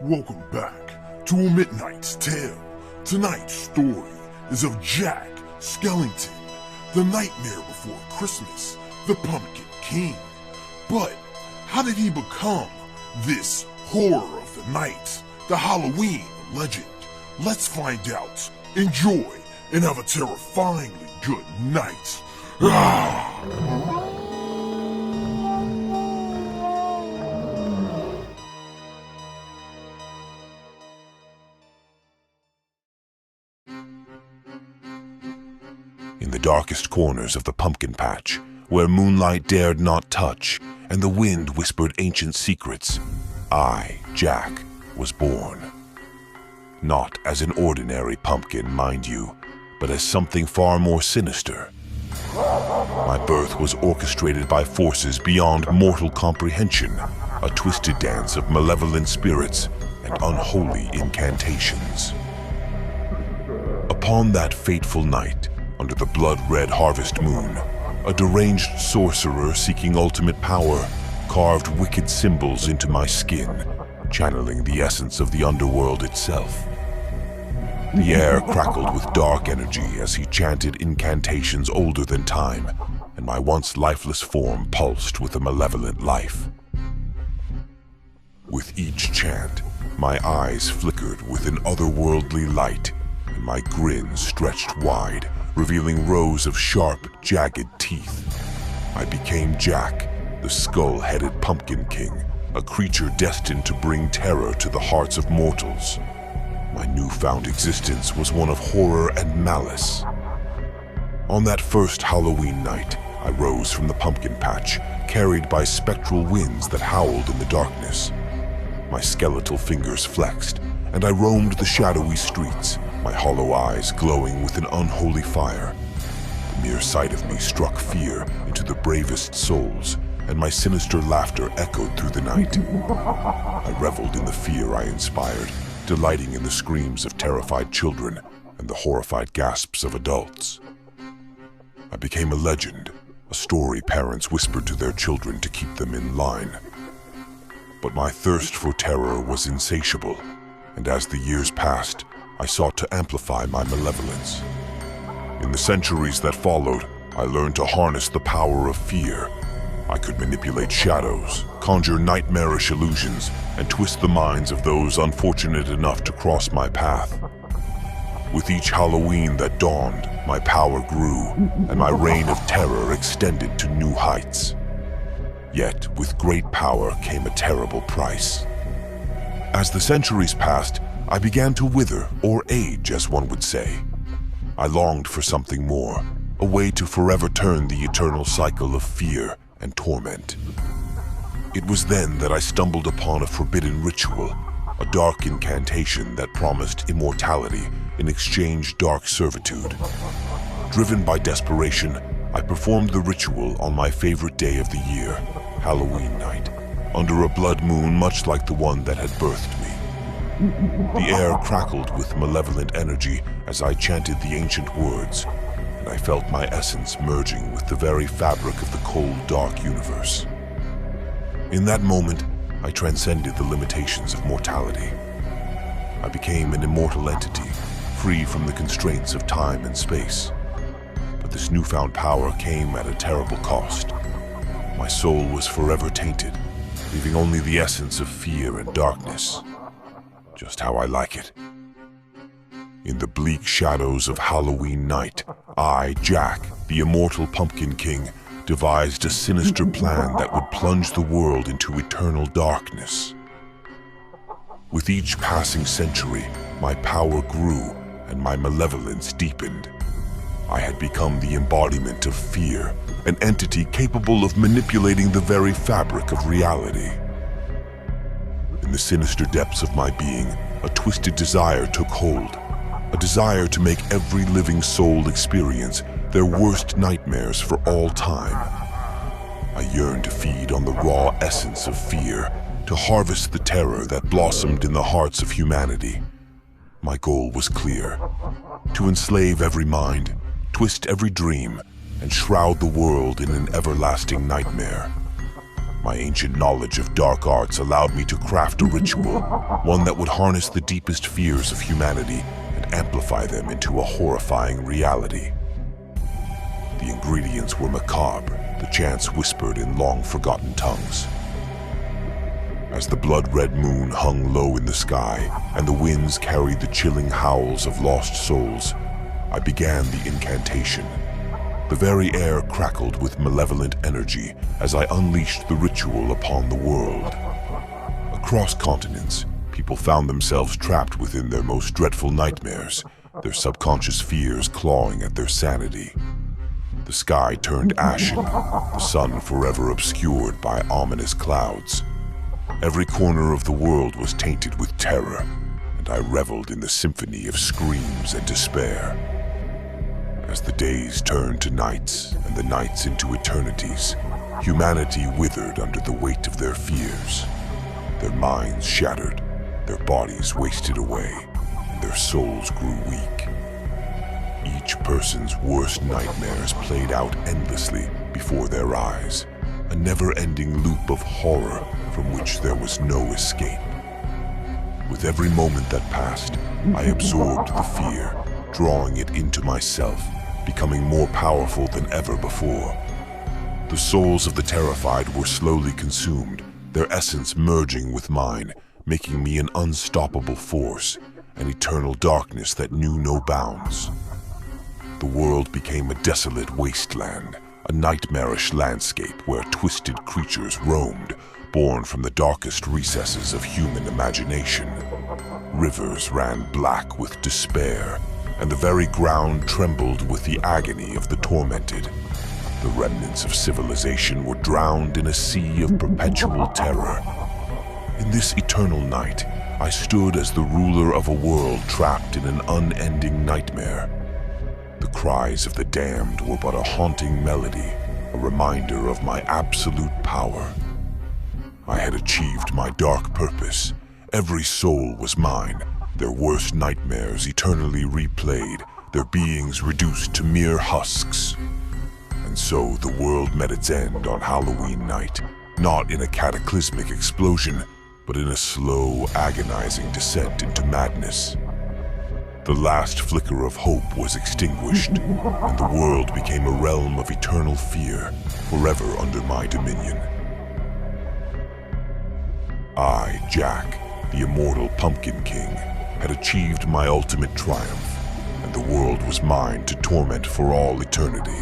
Welcome back to A Midnight's Tale. Tonight's story is of Jack Skellington, the nightmare before Christmas, the Pumpkin King. But how did he become this horror of the night, the Halloween legend? Let's find out. Enjoy and have a terrifyingly good night. In the darkest corners of the pumpkin patch, where moonlight dared not touch and the wind whispered ancient secrets, I, Jack, was born. Not as an ordinary pumpkin, mind you, but as something far more sinister. My birth was orchestrated by forces beyond mortal comprehension, a twisted dance of malevolent spirits and unholy incantations. Upon that fateful night, under the blood-red harvest moon, a deranged sorcerer seeking ultimate power carved wicked symbols into my skin, channeling the essence of the underworld itself. The air crackled with dark energy as he chanted incantations older than time, and my once lifeless form pulsed with a malevolent life. With each chant, my eyes flickered with an otherworldly light, and my grin stretched wide, revealing rows of sharp, jagged teeth. I became Jack, the skull-headed Pumpkin King, a creature destined to bring terror to the hearts of mortals. My newfound existence was one of horror and malice. On that first Halloween night, I rose from the pumpkin patch, carried by spectral winds that howled in the darkness. My skeletal fingers flexed, and I roamed the shadowy streets, my hollow eyes glowing with an unholy fire. The mere sight of me struck fear into the bravest souls, and my sinister laughter echoed through the night. I reveled in the fear I inspired, delighting in the screams of terrified children and the horrified gasps of adults. I became a legend, a story parents whispered to their children to keep them in line. But my thirst for terror was insatiable, and as the years passed, I sought to amplify my malevolence. In the centuries that followed, I learned to harness the power of fear. I could manipulate shadows, conjure nightmarish illusions, and twist the minds of those unfortunate enough to cross my path. With each Halloween that dawned, my power grew, and my reign of terror extended to new heights. Yet, with great power came a terrible price. As the centuries passed, I began to wither, or age, as one would say. I longed for something more, a way to forever turn the eternal cycle of fear and torment. It was then that I stumbled upon a forbidden ritual, a dark incantation that promised immortality in exchange dark servitude. Driven by desperation, I performed the ritual on my favorite day of the year, Halloween night, under a blood moon much like the one that had birthed me. The air crackled with malevolent energy as I chanted the ancient words, and I felt my essence merging with the very fabric of the cold, dark universe. In that moment, I transcended the limitations of mortality. I became an immortal entity, free from the constraints of time and space. But this newfound power came at a terrible cost. My soul was forever tainted, leaving only the essence of fear and darkness. Just how I like it. In the bleak shadows of Halloween night, I, Jack, the immortal Pumpkin King, devised a sinister plan that would plunge the world into eternal darkness. With each passing century, my power grew and my malevolence deepened. I had become the embodiment of fear, an entity capable of manipulating the very fabric of reality. In the sinister depths of my being, a twisted desire took hold, a desire to make every living soul experience their worst nightmares for all time. I yearned to feed on the raw essence of fear, to harvest the terror that blossomed in the hearts of humanity. My goal was clear: to enslave every mind, twist every dream, and shroud the world in an everlasting nightmare. My ancient knowledge of dark arts allowed me to craft a ritual, one that would harness the deepest fears of humanity and amplify them into a horrifying reality. The ingredients were macabre, the chants whispered in long-forgotten tongues. As the blood-red moon hung low in the sky and the winds carried the chilling howls of lost souls, I began the incantation. The very air crackled with malevolent energy as I unleashed the ritual upon the world. Across continents, people found themselves trapped within their most dreadful nightmares, their subconscious fears clawing at their sanity. The sky turned ashen, the sun forever obscured by ominous clouds. Every corner of the world was tainted with terror, and I reveled in the symphony of screams and despair. As the days turned to nights and the nights into eternities, humanity withered under the weight of their fears. Their minds shattered, their bodies wasted away, and their souls grew weak. Each person's worst nightmares played out endlessly before their eyes, a never-ending loop of horror from which there was no escape. With every moment that passed, I absorbed the fear, drawing it into myself, becoming more powerful than ever before. The souls of the terrified were slowly consumed, their essence merging with mine, making me an unstoppable force, an eternal darkness that knew no bounds. The world became a desolate wasteland, a nightmarish landscape where twisted creatures roamed, born from the darkest recesses of human imagination. Rivers ran black with despair, and the very ground trembled with the agony of the tormented. The remnants of civilization were drowned in a sea of perpetual terror. In this eternal night, I stood as the ruler of a world trapped in an unending nightmare. The cries of the damned were but a haunting melody, a reminder of my absolute power. I had achieved my dark purpose. Every soul was mine, their worst nightmares eternally replayed, their beings reduced to mere husks. And so the world met its end on Halloween night, not in a cataclysmic explosion, but in a slow, agonizing descent into madness. The last flicker of hope was extinguished, and the world became a realm of eternal fear, forever under my dominion. I, Jack, the immortal Pumpkin King, had achieved my ultimate triumph, and the world was mine to torment for all eternity.